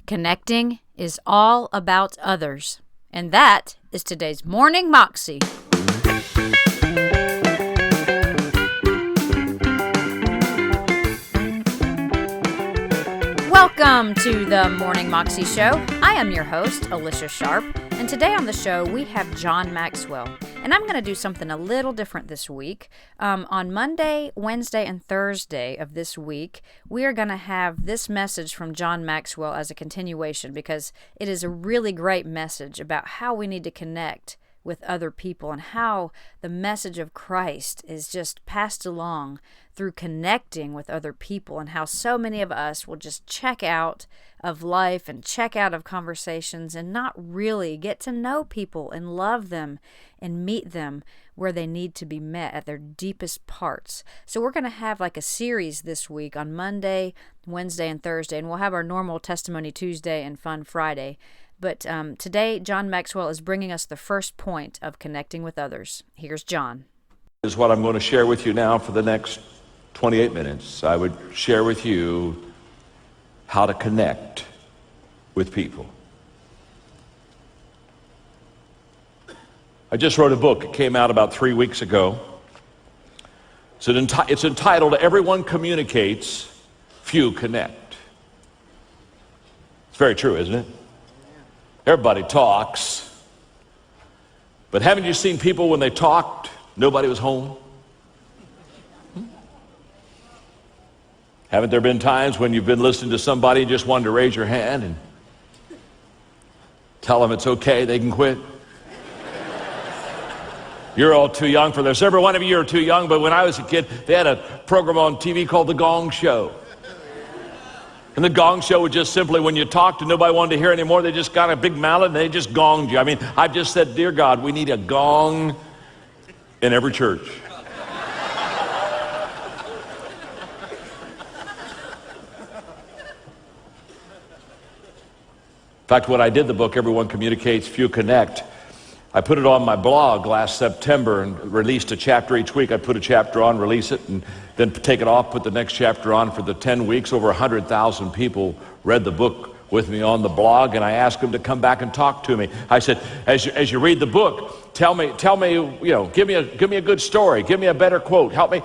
Connecting is all about others. And that is today's Morning Moxie. Welcome to the Morning Moxie Show. I am your host, Alicia Sharp, and today on the show we have John Maxwell. And I'm going to do something a little different this week. On Monday, Wednesday, and Thursday of this week, we are going to have this message from John Maxwell as a continuation because it is a really great message about how we need to connect with other people and how the message of Christ is just passed along through connecting with other people, and how so many of us will just check out of life and check out of conversations and not really get to know people and love them and meet them where they need to be met at their deepest parts. So we're going to have like a series this week on Monday, Wednesday, and Thursday, and we'll have our normal Testimony Tuesday and Fun Friday. But today, John Maxwell is bringing us the first point of connecting with others. Here's John. Is what I'm going to share with you now for the next 28 minutes. I would share with you how to connect with people. I just wrote a book. It came out about 3 weeks ago. It's entitled, Everyone Communicates, Few Connect. It's very true, isn't it? Everybody talks, but haven't you seen people when they talked, nobody was home? Haven't there been times when you've been listening to somebody and just wanted to raise your hand and tell them it's okay, they can quit? You're all too young for this. Every one of you are too young, but when I was a kid, they had a program on TV called The Gong Show. And the Gong Show was just simply when you talked and nobody wanted to hear anymore, they just got a big mallet and they just gonged you. I mean, I've just said, dear God, we need a gong in every church. In fact, when I did the book, Everyone Communicates, Few Connect, I put it on my blog last September and released a chapter each week. I'd put a chapter on, release it, and then take it off, put the next chapter on. For the 10 weeks, over 100,000 people read the book with me on the blog, and I asked them to come back and talk to me. I said, as you read the book, tell me, give me a good story, give me a better quote, help me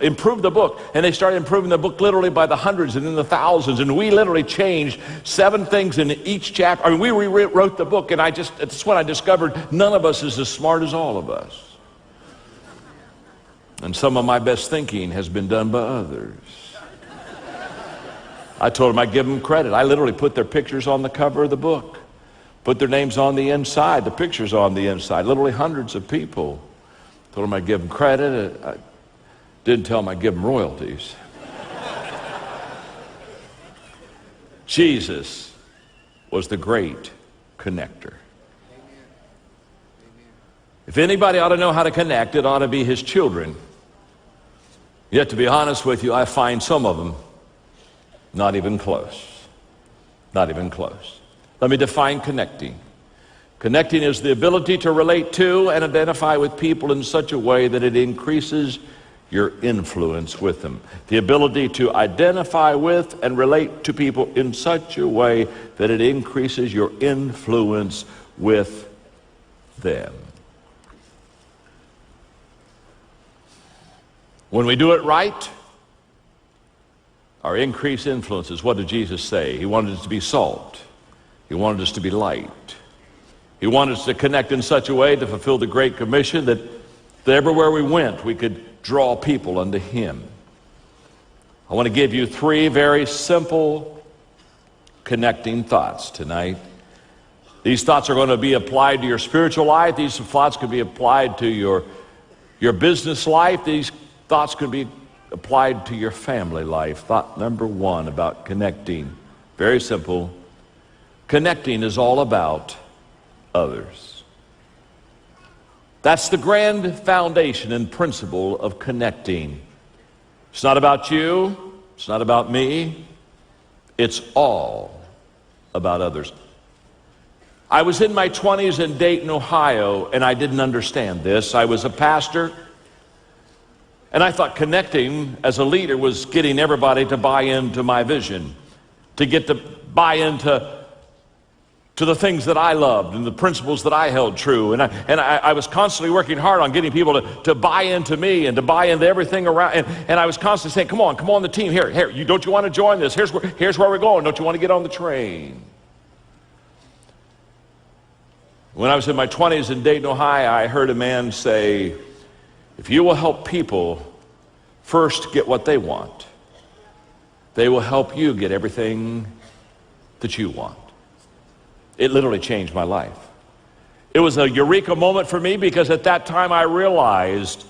improve the book. And they started improving the book literally by the hundreds and then the thousands, and we literally changed 7 things in each chapter. I mean, we rewrote the book, and it's when I discovered none of us is as smart as all of us. And some of my best thinking has been done by others. I told them I'd give them credit. I literally put their pictures on the cover of the book, put their names on the inside, the pictures on the inside, literally hundreds of people. Told them I'd give them credit. I didn't tell them I'd give them royalties. Jesus was the great connector. If anybody ought to know how to connect, it ought to be his children. Yet, to be honest with you, I find some of them not even close. Not even close. Let me define connecting. Connecting is the ability to relate to and identify with people in such a way that it increases your influence with them. The ability to identify with and relate to people in such a way that it increases your influence with them. When we do it right, our increased influences, what did Jesus say? He wanted us to be salt. He wanted us to be light. He wanted us to connect in such a way to fulfill the Great Commission that everywhere we went, we could draw people unto him. I want to give you 3 very simple connecting thoughts tonight. These thoughts are going to be applied to your spiritual life. These thoughts could be applied to your business life. These thoughts could be applied to your family life. Thought number 1 about connecting. Very simple. Connecting is all about others. That's the grand foundation and principle of connecting. It's not about you. It's not about me. It's all about others. I was in my 20s in Dayton, Ohio, and I didn't understand this. I was a pastor. And I thought connecting as a leader was getting everybody to buy into my vision. to get to buy into the things that I loved and the principles that I held true. And I was constantly working hard on getting people to buy into me and to buy into everything around. And I was constantly saying, come on the team. Here, don't you want to join this? Here's where we're going. Don't you want to get on the train? When I was in my 20s in Dayton, Ohio, I heard a man say, if you will help people first get what they want, they will help you get everything that you want. It literally changed my life. It was a eureka moment for me because at that time I realized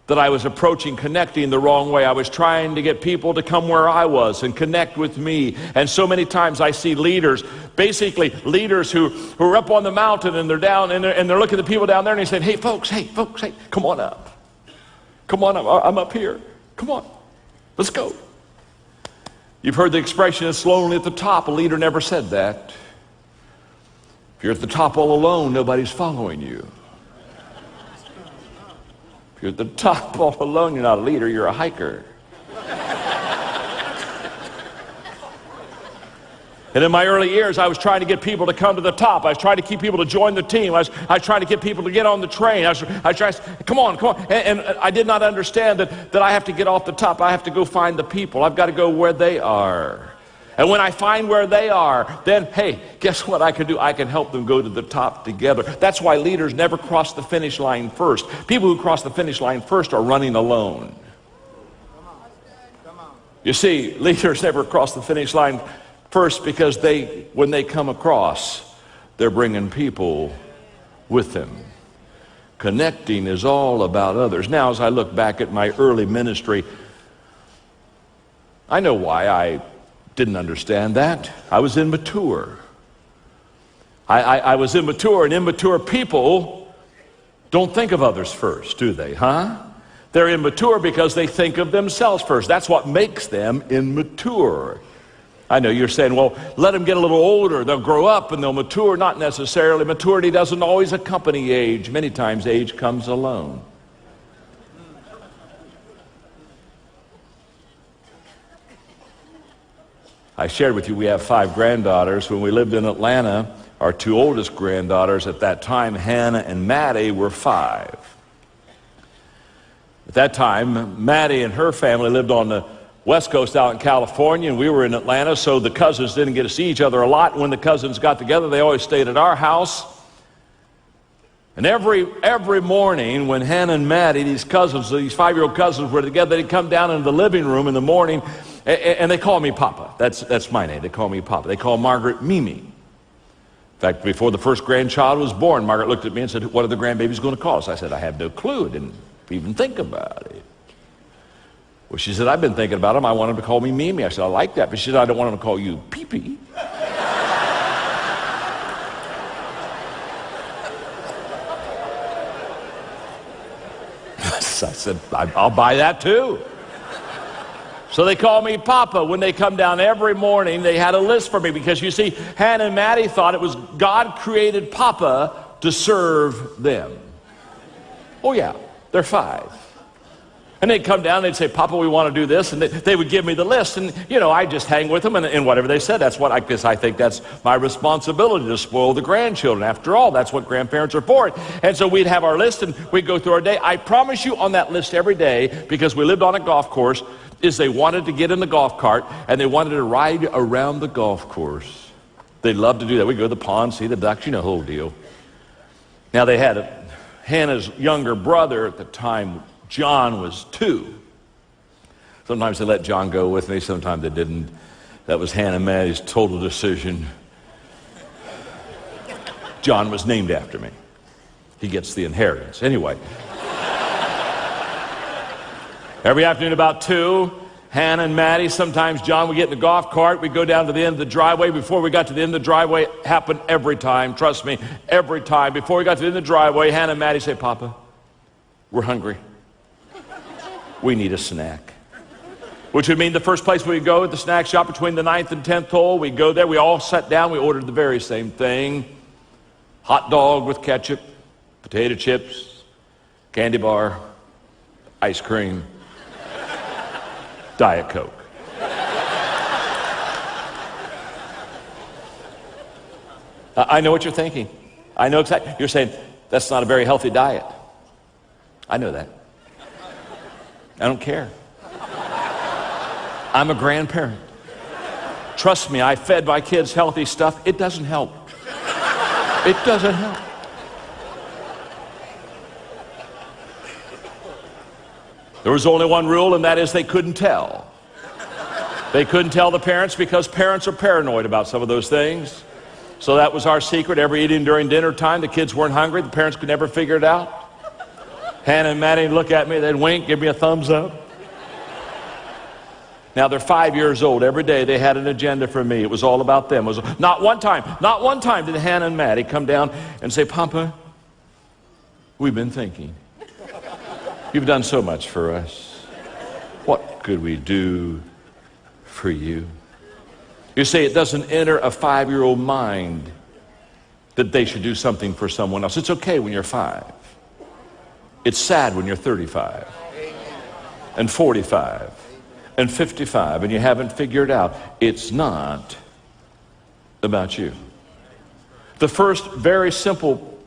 that I was approaching connecting the wrong way. I was trying to get people to come where I was and connect with me. And so many times I see leaders, basically leaders who are up on the mountain and they're down and they're looking at the people down there and they're saying, hey folks, come on up. Come on up, I'm up here. Come on, let's go. You've heard the expression, it's lonely at the top. A leader never said that. If you're at the top all alone, nobody's following you. If you're at the top all alone, you're not a leader, you're a hiker. And in my early years, I was trying to get people to come to the top. I was trying to keep people to join the team. I was trying to get people to get on the train. I was trying to say, come on. And I did not understand that I have to get off the top. I have to go find the people. I've got to go where they are. And when I find where they are, then, hey, guess what I can do? I can help them go to the top together. That's why leaders never cross the finish line first. People who cross the finish line first are running alone. You see, leaders never cross the finish line first because when they come across, they're bringing people with them. Connecting is all about others. Now, as I look back at my early ministry, I know why I didn't understand that. I was immature. I was immature, and immature people don't think of others first, do they, huh? They're immature because they think of themselves first. That's what makes them immature. I know you're saying, well, let them get a little older. They'll grow up and they'll mature. Not necessarily. Maturity doesn't always accompany age. Many times age comes alone. I shared with you we have 5 granddaughters. When we lived in Atlanta, our 2 oldest granddaughters at that time, Hannah and Maddie, were 5. At that time, Maddie and her family lived on the West Coast out in California, and we were in Atlanta, so the cousins didn't get to see each other a lot. When the cousins got together, they always stayed at our house. And every morning when Hannah and Maddie, these cousins, these 5-year-old cousins were together, they'd come down into the living room in the morning, and they call me Papa. That's my name. They call me Papa. They call Margaret Mimi. In fact, before the first grandchild was born, Margaret looked at me and said, what are the grandbabies going to call us? I said, I have no clue. I didn't even think about it. Well, she said, I've been thinking about them. I want them to call me Mimi. I said, I like that. But she said, I don't want them to call you Pee-Pee. I said, I'll buy that too. So they call me Papa. When they come down every morning, they had a list for me because, you see, Hannah and Maddie thought it was God created Papa to serve them. Oh yeah, they're 5. And they'd come down and they'd say, Papa, we want to do this. And they would give me the list. And, I'd just hang with them. And whatever they said, that's what I think that's my responsibility, to spoil the grandchildren. After all, that's what grandparents are for. And so we'd have our list and we'd go through our day. I promise you, on that list every day, because we lived on a golf course, is they wanted to get in the golf cart and they wanted to ride around the golf course. They loved to do that. We'd go to the pond, see the ducks, the whole deal. Now they had Hannah's younger brother at the time. John was 2. Sometimes they let John go with me, sometimes they didn't. That was Hannah and Maddie's total decision. John was named after me. He gets the inheritance. Anyway. Every afternoon about 2, Hannah and Maddie, sometimes John would get in the golf cart. We'd go down to the end of the driveway. Before we got to the end of the driveway, it happened every time. Trust me, every time. Before we got to the end of the driveway, Hannah and Maddie say, Papa, we're hungry. We need a snack. Which would mean the first place we'd go at the snack shop between the 9th and 10th hole, we'd go there, we all sat down, we ordered the very same thing. Hot dog with ketchup, potato chips, candy bar, ice cream, Diet Coke. I know what you're thinking. I know exactly. You're saying, that's not a very healthy diet. I know that. I don't care. I'm a grandparent. Trust me, I fed my kids healthy stuff. It doesn't help. It doesn't help. There was only one rule, and that is they couldn't tell. They couldn't tell the parents because parents are paranoid about some of those things. So that was our secret. Every evening during dinner time, the kids weren't hungry. The parents could never figure it out. Hannah and Maddie would look at me, they'd wink, give me a thumbs up. Now they're 5 years old. Every day they had an agenda for me. It was all about them. It was not one time did Hannah and Maddie come down and say, Papa, we've been thinking. You've done so much for us. What could we do for you? You say it doesn't enter a 5-year-old mind that they should do something for someone else. It's okay when you're 5. It's sad when you're 35 and 45 and 55 and you haven't figured out it's not about you. The first very simple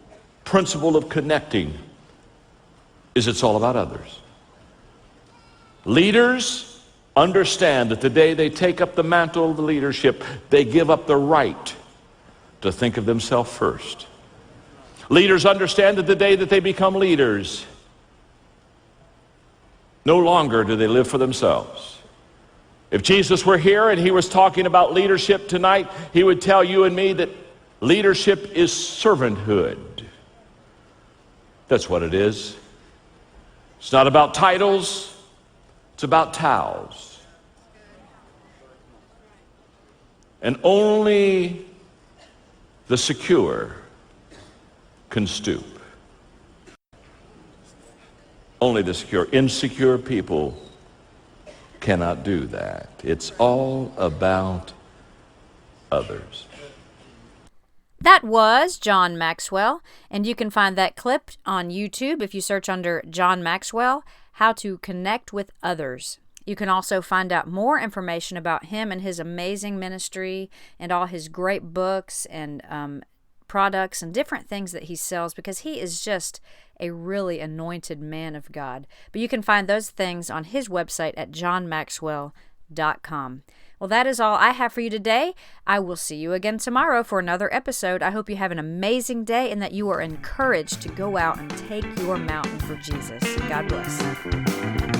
principle of connecting is it's all about others. Leaders understand that the day they take up the mantle of leadership, they give up the right to think of themselves first. Leaders understand that the day that they become leaders, no longer do they live for themselves. If Jesus were here and he was talking about leadership tonight, he would tell you and me that leadership is servanthood. That's what it is. It's not about titles, it's about towels. And only the secure can stoop. Only the secure. Insecure people cannot do that. It's all about others. That was John Maxwell, and you can find that clip on YouTube if you search under John Maxwell, How to Connect with Others. You can also find out more information about him and his amazing ministry and all his great books and products and different things that he sells, because he is just a really anointed man of God. But you can find those things on his website at johnmaxwell.com. Well, that is all I have for you today. I will see you again tomorrow for another episode. I hope you have an amazing day and that you are encouraged to go out and take your mountain for Jesus. God bless.